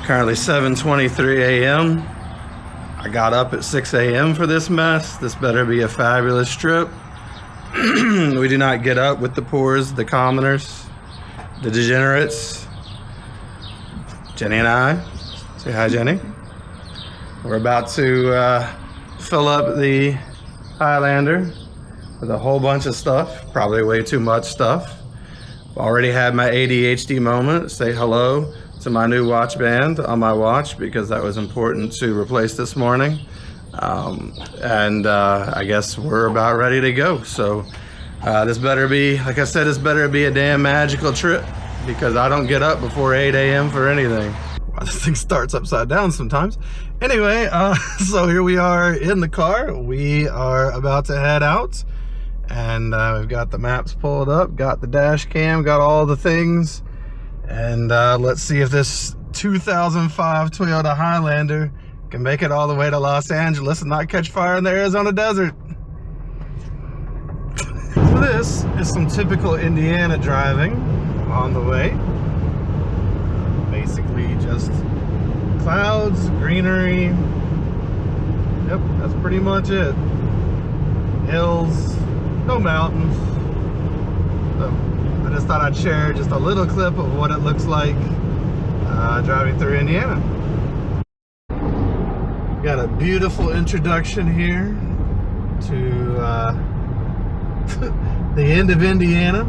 Currently 7:23 a.m. I got up at 6 a.m. for this mess. This better be a fabulous trip. We do not get up with the poors, the commoners, the degenerates. Jenny and I. Say hi, Jenny. We're about to fill up the Highlander with a whole bunch of stuff, probably way too much stuff. Already had my ADHD moment. Say hello to my new watch band on my watch because that was important to replace this morning. I guess we're about ready to go. So this better be, like I said, this better be a damn magical trip because I don't get up before 8 a.m. for anything. This thing starts upside down sometimes. Anyway, so here we are in the car. We are about to head out. And we've got the maps pulled up, got the dash cam, got all the things. And let's see if this 2005 Toyota Highlander can make it all the way to Los Angeles and not catch fire in the Arizona desert. So this is some typical Indiana driving on the way. Basically just clouds, greenery. Yep, that's pretty much it. Hills. No mountains. So I just thought I'd share just a little clip of what it looks like driving through Indiana. Got a beautiful introduction here to the end of Indiana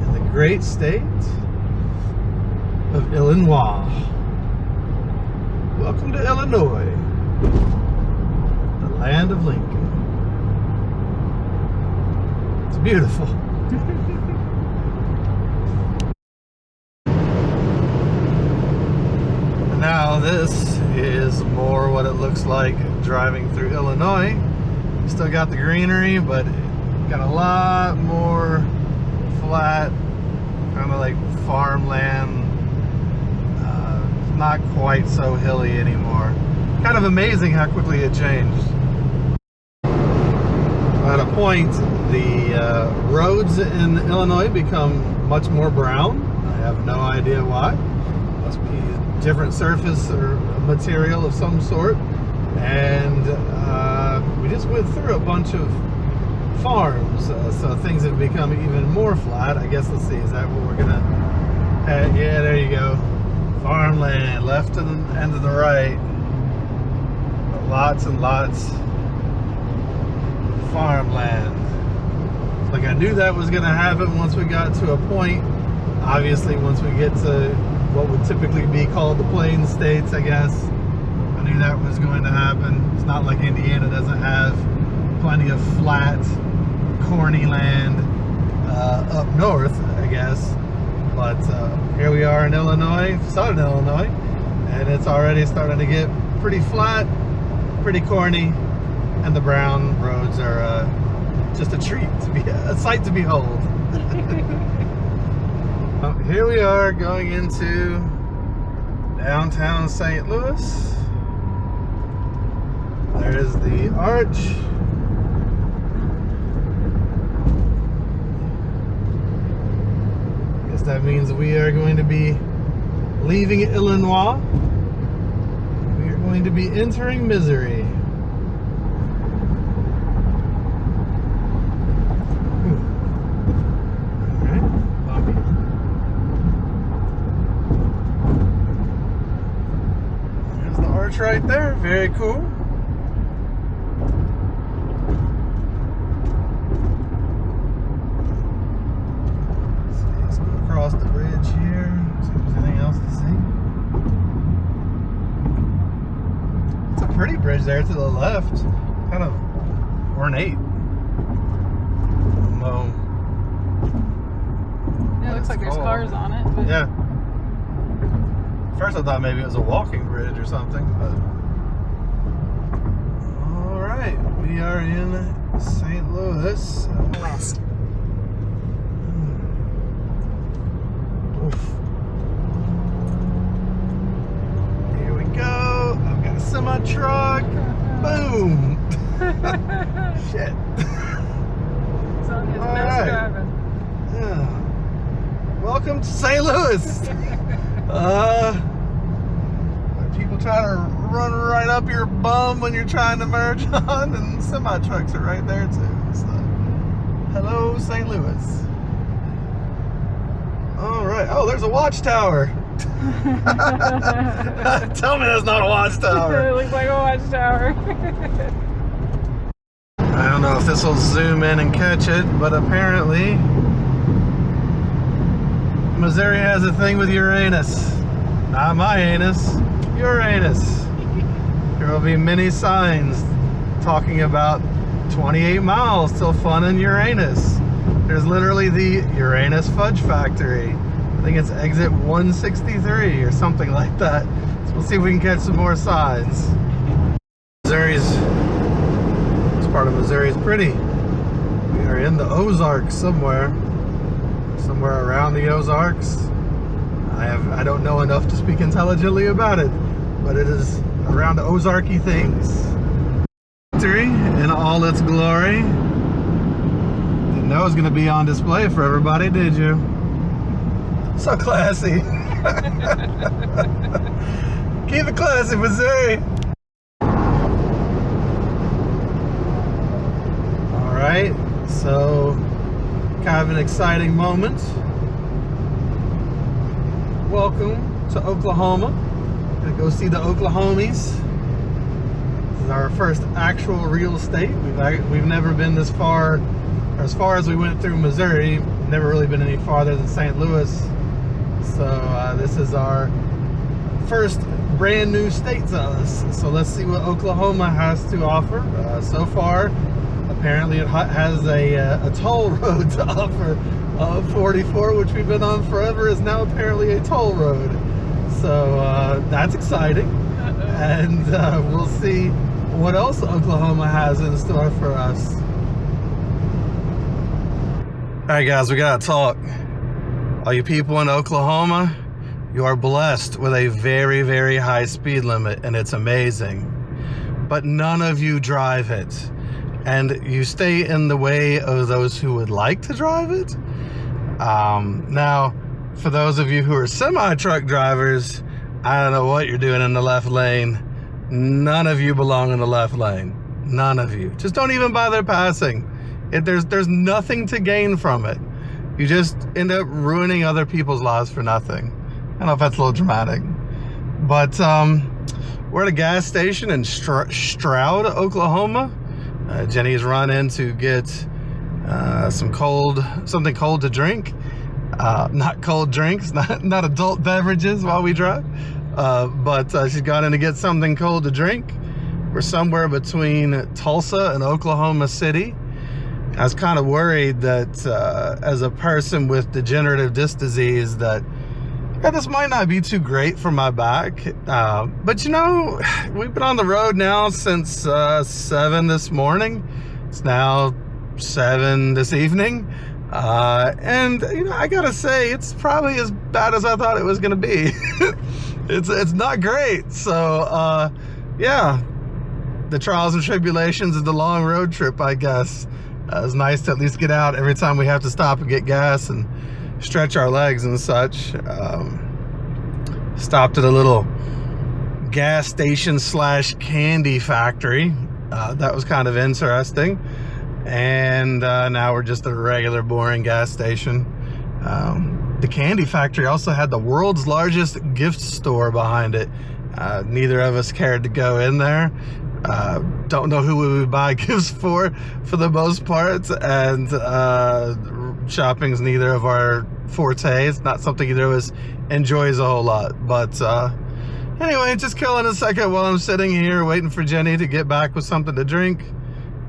in the great state of Illinois. Welcome to Illinois, the land of Lincoln. It's beautiful. Now this is more what it looks like driving through Illinois. Still got the greenery, but got a lot more flat, kind of like farmland. Not quite so hilly anymore. Kind of amazing how quickly it changed. At a point, the roads in Illinois become much more brown. I have no idea why. Must be different surface or material of some sort. And we just went through a bunch of farms, so things have become even more flat. I guess, let's see, is that what we're gonna... yeah, there you go. Farmland, left and to the right. Lots and lots of farmland. Like, I knew that was going to happen once we got to a point. Obviously, once we get to what would typically be called the Plain States, I guess, I knew that was going to happen. It's not like Indiana doesn't have plenty of flat, corny land up north, I guess. But here we are in Illinois, southern Illinois, and it's already starting to get pretty flat, pretty corny, and the brown roads are just a treat to be, a sight to behold. Here we are going into downtown St. Louis. There's the arch. Guess that means we are going to be leaving Illinois. We are going to be entering Missouri. Right there, very cool. Let's go across the bridge here, see if there's anything else to see. It's a pretty bridge there to the left, kind of ornate. Yeah, it looks like there's cars on it. But... yeah. First I thought maybe it was a walking bridge or something, but... Alright, we are in St. Louis. West. Oof. Here we go. I've got a semi-truck. Boom! Shit. So his All best right. driving. Yeah. Welcome to St. Louis. try to run right up your bum when you're trying to merge on, and semi trucks are right there too. So, hello, St. Louis. All right. Oh, there's a watchtower. Tell me that's not a watchtower. It looks like a watchtower. I don't know if this will zoom in and catch it, but apparently Missouri has a thing with Uranus. Not my anus, Uranus. There will be many signs talking about 28 miles till fun in Uranus. There's literally the Uranus Fudge Factory. I think it's exit 163 or something like that. So we'll see if we can catch some more signs. This part of Missouri is pretty. We are in the Ozarks somewhere around the Ozarks. I don't know enough to speak intelligently about it, but it is around Ozarky things. Victory in all its glory. Didn't know it was going to be on display for everybody, did you? So classy. Keep it classy, Missouri. All right, so kind of an exciting moment. Welcome to Oklahoma. Gonna go see the Oklahomies. This is our first actual real state. We've never been this far, as far as we went through Missouri. Never really been any farther than St. Louis. So this is our first brand new state to us. So let's see what Oklahoma has to offer. So far, apparently it has a toll road to offer. 44, which we've been on forever, is now apparently a toll road. So that's exciting. And we'll see what else Oklahoma has in store for us. All right, guys, we gotta talk. All you people in Oklahoma, you are blessed with a very, very high speed limit, and it's amazing. But none of you drive it. And you stay in the way of those who would like to drive it. Now, for those of you who are semi-truck drivers, I don't know what you're doing in the left lane. None of you belong in the left lane. None of you. Just don't even bother passing. There's nothing to gain from it. You just end up ruining other people's lives for nothing. I don't know if that's a little dramatic. But we're at a gas station in Stroud, Oklahoma. Jenny's run in to get something cold to drink. Not cold drinks, not adult beverages while we drive. But she's gone in to get something cold to drink. We're somewhere between Tulsa and Oklahoma City. I was kind of worried that as a person with degenerative disc disease that this might not be too great for my back. But you know, we've been on the road now since 7 this morning. It's now 7 this evening. And you know, I gotta say, it's probably as bad as I thought it was gonna be. It's not great. So yeah, the trials and tribulations of the long road trip, I guess. It's nice to at least get out every time we have to stop and get gas and stretch our legs and such. Stopped at a little gas station / candy factory. That was kind of interesting. And now we're just at a regular boring gas station. The candy factory also had the world's largest gift store behind it. Neither of us cared to go in there. Don't know who we would buy gifts for the most part, and shopping's neither of our forte. It's not something either of us enjoys a whole lot. But anyway, just killing a second while I'm sitting here waiting for Jenny to get back with something to drink,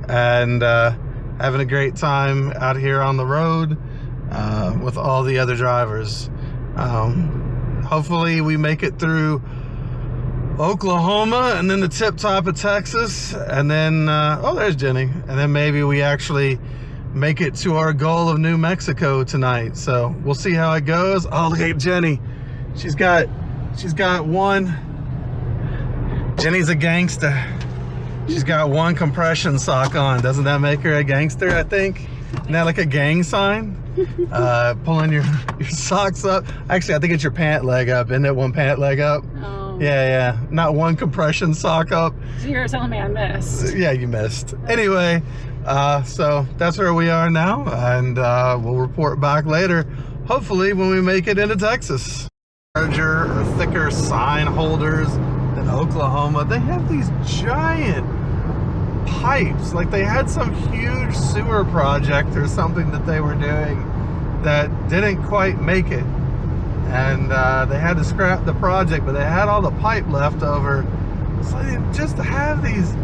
and having a great time out here on the road with all the other drivers. Hopefully we make it through Oklahoma and then the tip top of Texas, and then oh, there's Jenny, and then maybe we actually make it to our goal of New Mexico tonight. So we'll see how it goes. Oh, look at Jenny. She's got one. Jenny's a gangster. She's got one compression sock on. Doesn't that make her a gangster, I think? Isn't that like a gang sign? Pulling your socks up. Actually, I think it's your pant leg up. Isn't it one pant leg up? Oh. Yeah. Not one compression sock up. So you're telling me I missed. Yeah, you missed. Anyway, so that's where we are now, and we'll report back later, hopefully when we make it into Texas. Larger or thicker sign holders in Oklahoma. They have these giant pipes, like they had some huge sewer project or something that they were doing that didn't quite make it, and they had to scrap the project, but they had all the pipe left over. So they just have these,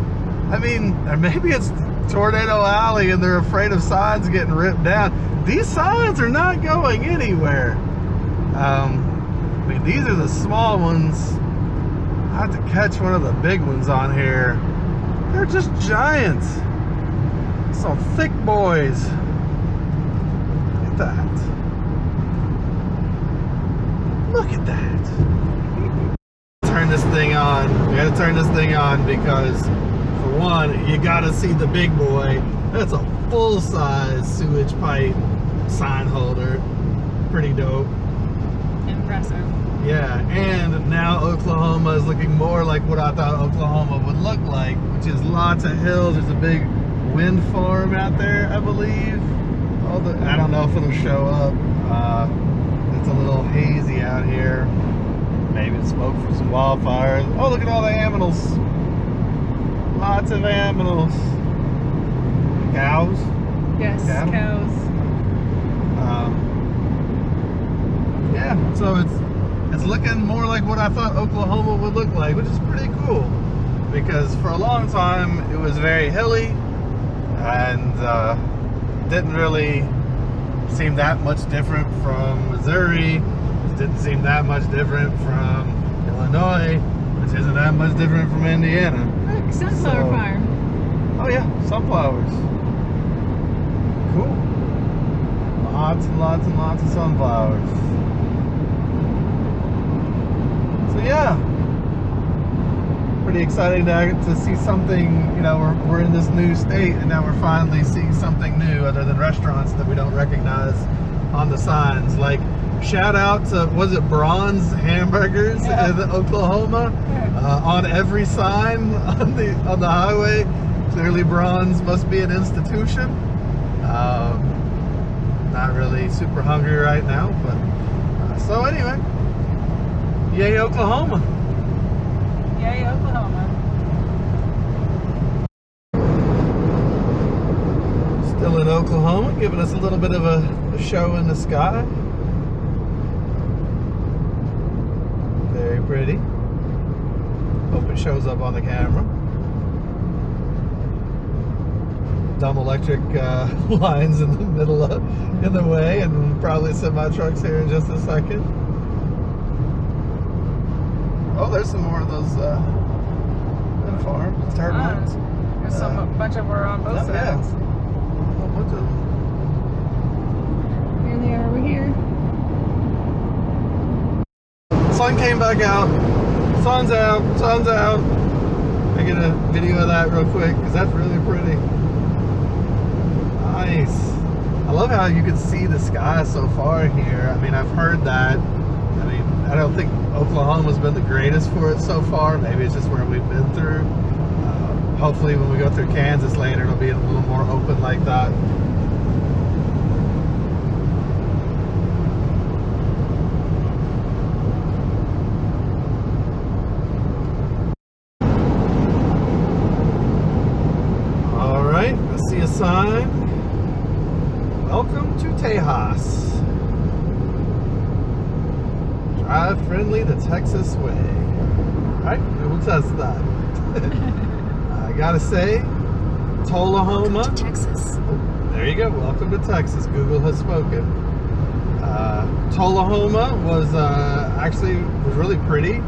I mean, or maybe it's Tornado Alley and they're afraid of signs getting ripped down. These signs are not going anywhere. I mean, these are the small ones. I have to catch one of the big ones on here. They're just giant. Some thick boys. Look at that. Look at that. Turn this thing on. We gotta turn this thing on because, for one, you gotta see the big boy. That's a full-size sewage pipe sign holder. Pretty dope. Impressive. Yeah, and now Oklahoma is looking more like what I thought Oklahoma would look like, which is lots of hills. There's a big wind farm out there, I believe. I don't know if it'll show up. It's a little hazy out here. Maybe it's smoke from some wildfires. Oh, look at all the aminals. Lots of aminals. Cows. Yes, Cattle? cows. Yeah, so it's looking more like what I thought Oklahoma would look like, which is pretty cool, because for a long time it was very hilly and didn't really seem that much different from Missouri. Didn't seem that much different from Illinois, which isn't that much different from Indiana. Look, sunflower farm. Oh yeah, sunflowers. Cool. Lots and lots and lots of sunflowers. So yeah, pretty exciting to see something. You know, we're in this new state, and now we're finally seeing something new other than restaurants that we don't recognize on the signs. Like, shout out to, was it Bronze Hamburgers in Oklahoma? On every sign on the highway, clearly Bronze must be an institution. Not really super hungry right now, but so anyway. Yay, Oklahoma. Yay, Oklahoma. Still in Oklahoma, giving us a little bit of a show in the sky. Very pretty. Hope it shows up on the camera. Dumb electric lines in the middle in the way, and probably semi-trucks here in just a second. Oh, there's some more of those wind farms, turbines. There's a bunch of them on both sides. Yeah. A whole bunch of them. Here they are over here. Sun came back out. Sun's out. Sun's out. I get a video of that real quick because that's really pretty. Nice. I love how you can see the sky so far here. I mean, I've heard that. I mean, I don't think Oklahoma's been the greatest for it so far. Maybe it's just where we've been through. Hopefully when we go through Kansas later, it'll be a little more open like that. All right, I see a sign. Welcome to Tejas. Drive friendly the Texas way. Alright, we'll test that. I gotta say, Tullahoma. Welcome to Texas. Oh, there you go. Welcome to Texas. Google has spoken. Tullahoma was actually really pretty.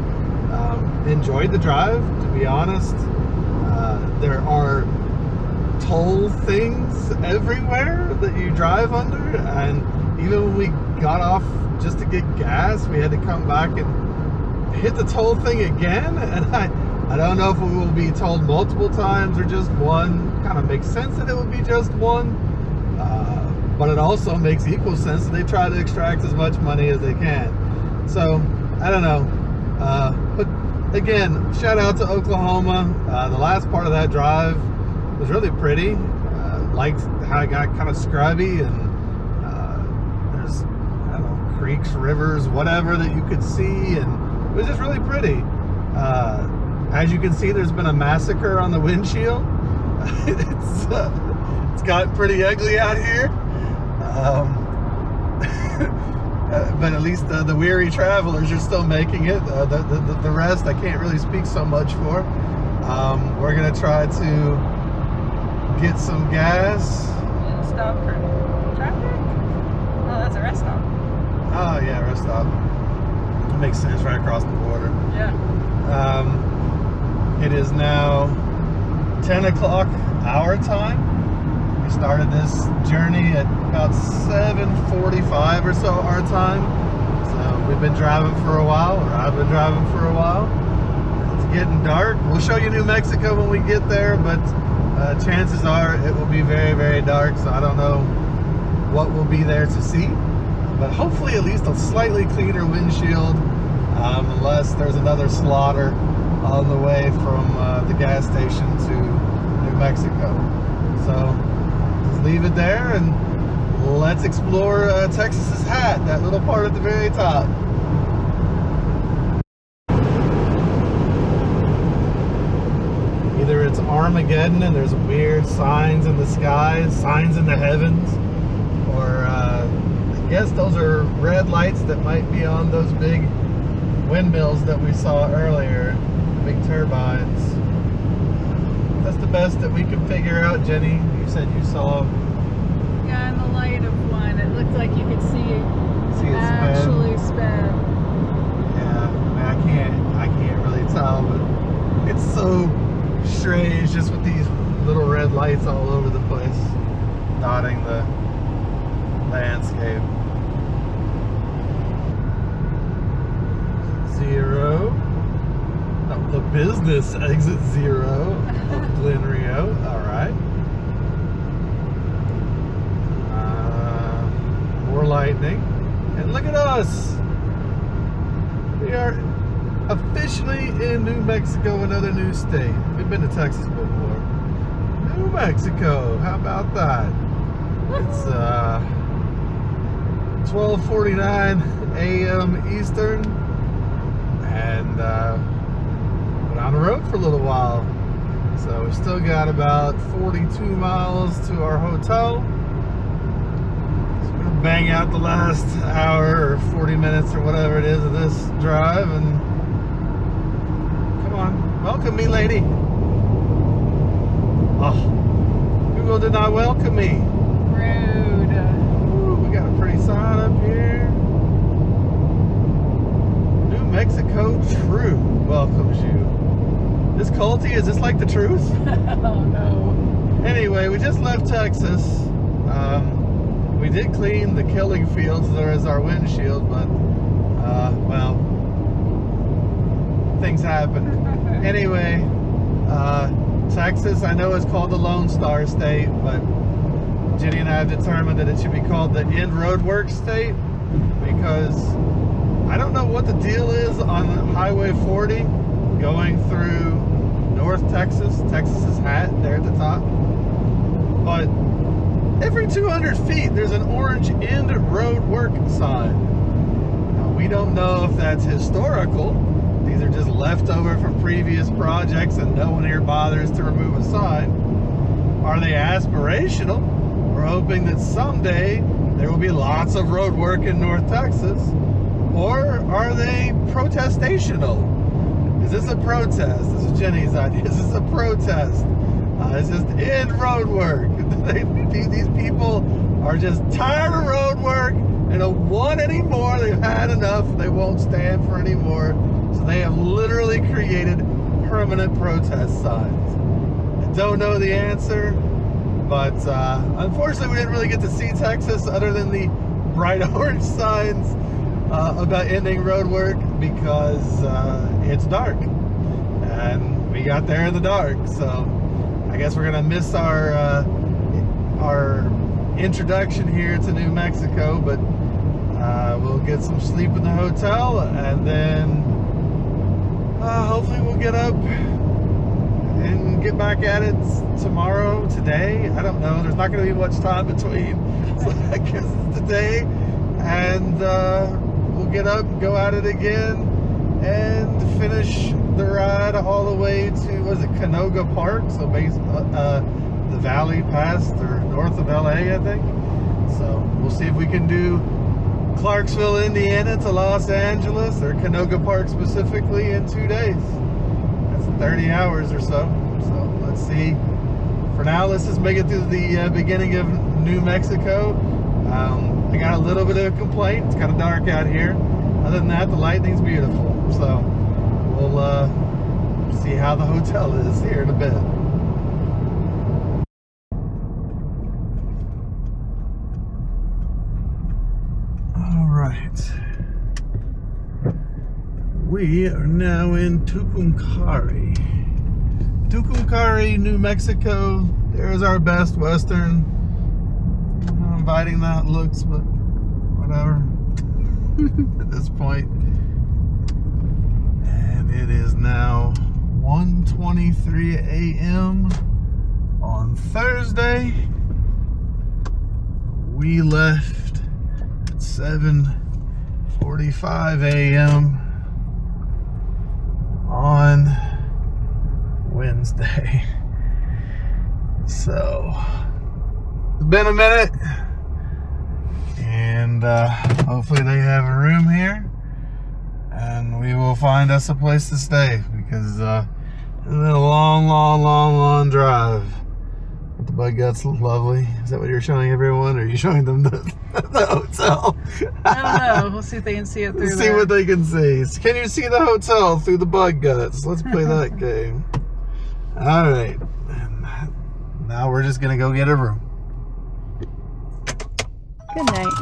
Enjoyed the drive, to be honest. There are toll things everywhere that you drive under, and even when we got off just to get gas, we had to come back and hit the toll thing again, and I don't know if we will be told multiple times or just one. Kind of makes sense that it would be just one, but it also makes equal sense that they try to extract as much money as they can. So I don't know, but again, shout out to Oklahoma. The last part of that drive was really pretty. Liked how it got kind of scrubby, and there's, I don't know, creeks, rivers, whatever that you could see, and it was just really pretty. As you can see, there's been a massacre on the windshield. It's gotten pretty ugly out here. But at least the weary travelers are still making it. The rest I can't really speak so much for. We're gonna try to get some gas. Stop for traffic? Oh, that's a rest stop. Oh yeah, rest stop. It makes sense, right across the border. Yeah. It is now 10 o'clock our time. We started this journey at about 7:45 or so our time. So we've been driving for a while, or I've been driving for a while. It's getting dark. We'll show you New Mexico when we get there, but chances are it will be very, very dark. So I don't know what will be there to see. But hopefully at least a slightly cleaner windshield, unless there's another slaughter on the way from the gas station to New Mexico. So just leave it there and let's explore Texas's Hat, that little part at the very top. Either it's Armageddon and there's weird signs in the skies, signs in the heavens, or I guess those are red lights that might be on those big windmills that we saw earlier, the big turbines. That's the best that we can figure out, Jenny. You said you saw. Yeah, in the light of one, it looked like you could see it actually spin. Yeah, I mean, I can't really tell, but it's so strange just with these little red lights all over the place, dotting the landscape. 0. Oh, the business exit 0 of Glen Rio. All right. More lightning. And look at us. We are officially in New Mexico, another new state. We've been to Texas before. New Mexico. How about that? It's 12:49 a.m. Eastern. And been on the road for a little while, so we still got about 42 miles to our hotel. So we're gonna bang out the last hour or 40 minutes or whatever it is of this drive, and come on, welcome me, lady. Oh, Google did not welcome me. Rude. Ooh, we got a pretty sign up here. Mexico True welcomes you. This culty, is this like the truth? Oh no. Anyway, we just left Texas. We did clean the killing fields there as our windshield, but well, things happen. Anyway, Texas, I know, is called the Lone Star State, but Jenny and I have determined that it should be called the End Road Work State, because I don't know what the deal is on Highway 40 going through North Texas, Texas's Hat there at the top. But every 200 feet, there's an orange End Road Work sign. Now, we don't know if that's historical. These are just left over from previous projects and no one here bothers to remove a sign. Are they aspirational? We're hoping that someday there will be lots of road work in North Texas. Or are they protestational? Is this a protest? This is Jenny's idea. Is this a protest? It's just end road work. These people are just tired of road work. They don't want any more. They've had enough. They won't stand for any more. So they have literally created permanent protest signs. I don't know the answer, but unfortunately we didn't really get to see Texas other than the bright orange signs about ending road work, because it's dark and we got there in the dark. So I guess we're gonna miss our introduction here to New Mexico, but we'll get some sleep in the hotel and then Hopefully we'll get up and get back at it tomorrow, today. I don't know. There's not going to be much time between. So I guess it's today. And we'll get up and go at it again and finish the ride all the way to, was it Canoga Park? So the Valley past or north of LA, I think. So we'll see if we can do Clarksville, Indiana to Los Angeles, or Canoga Park specifically, in 2 days. That's 30 hours or so. So let's see. For now, let's just make it through the beginning of New Mexico. I got a little bit of a complaint. It's kind of dark out here. Other than that, the lightning's beautiful. So we'll see how the hotel is here in a bit. We are now in Tucumcari. Tucumcari, New Mexico. There's our Best Western. How inviting that looks, but whatever at this point. And it is now 1:23 a.m. on Thursday. We left at 7:45 a.m. on Wednesday. So it's been a minute, and hopefully they have a room here, and we will find us a place to stay, because it's been a long drive. But the Bug Gut's lovely. Is that what you're showing everyone, or are you showing them the hotel? I don't know. We'll see if they can see it through Let's see there. what they can see. Can you see the hotel through the Bug Guts? Let's play that game. All right. And now we're just going to go get a room. Good night.